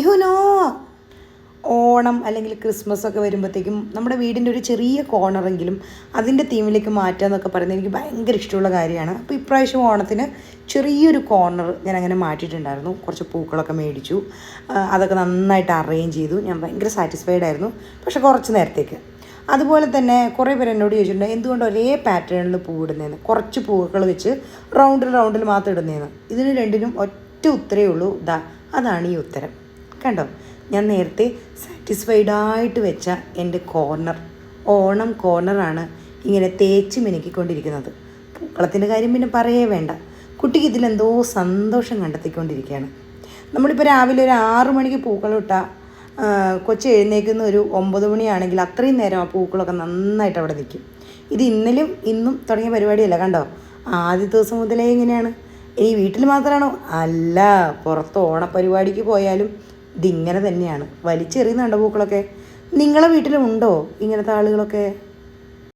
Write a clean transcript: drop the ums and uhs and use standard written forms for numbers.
You know Onam അല്ലെങ്കിൽ Christmas ഒക്കെ വരുമ്പോഴത്തേക്കും നമ്മുടെ വീടിൻ്റെ ഒരു ചെറിയ കോർണറെങ്കിലും അതിൻ്റെ തീമിലേക്ക് മാറ്റുക എന്നൊക്കെ പറയുന്നത് എനിക്ക് ഭയങ്കര ഇഷ്ടമുള്ള കാര്യമാണ്. അപ്പോൾ ഇപ്രാവശ്യം ഓണത്തിന് ചെറിയൊരു കോർണർ ഞാൻ അങ്ങനെ മാറ്റിയിട്ടുണ്ടായിരുന്നു. കുറച്ച് പൂക്കളൊക്കെ മേടിച്ചു, അതൊക്കെ നന്നായിട്ട് അറേഞ്ച് ചെയ്തു. ഞാൻ ഭയങ്കര സാറ്റിസ്ഫൈഡ് ആയിരുന്നു, പക്ഷെ കുറച്ച് നേരത്തേക്ക്. അതുപോലെ തന്നെ കുറേ പേര് എന്നോട് ചോദിച്ചിട്ടുണ്ട് എന്തുകൊണ്ട് ഒരേ പാറ്റേണിൽ പൂവിടുന്നതെന്ന്, കുറച്ച് പൂക്കൾ വെച്ച് റൗണ്ടിൽ മാത്രം ഇടുന്നതെന്ന്. ഇതിന് രണ്ടിനും ഒറ്റ ഉത്തരേ ഉള്ളൂ. അതാണ് ഈ ഉത്തരം. കണ്ടോ, ഞാൻ നേരത്തെ സാറ്റിസ്ഫൈഡായിട്ട് വെച്ച എൻ്റെ കോർണർ, ഓണം കോർണറാണ് ഇങ്ങനെ തേച്ച് മിനുക്കിക്കൊണ്ടിരിക്കുന്നത്. പൂക്കളത്തിൻ്റെ കാര്യം പിന്നെ പറയേ വേണ്ട. കുട്ടിക്ക് ഇതിലെന്തോ സന്തോഷം കണ്ടെത്തിക്കൊണ്ടിരിക്കുകയാണ്. നമ്മളിപ്പോൾ രാവിലെ ഒരു 6 മണിക്ക് പൂക്കളിട്ടാൽ കൊച്ചു എഴുന്നേൽക്കുന്ന ഒരു 9 മണിയാണെങ്കിൽ അത്രയും നേരം ആ പൂക്കളൊക്കെ നന്നായിട്ട് അവിടെ നിൽക്കും. ഇത് ഇന്നലും ഇന്നും തുടങ്ങിയ പരിപാടിയല്ല. കണ്ടോ, ആദ്യ ദിവസം മുതലേ ഇങ്ങനെയാണ്. ഇനി വീട്ടിൽ മാത്രമാണോ? അല്ല, പുറത്ത് ഓണപ്പരിപാടിക്ക് പോയാലും ഇതിങ്ങനെ തന്നെയാണ്. വലിച്ചെറിയുന്നുണ്ടോ പൂക്കളൊക്കെ? നിങ്ങളെ വീട്ടിലുണ്ടോ ഇങ്ങനത്തെ ആളുകളൊക്കെ?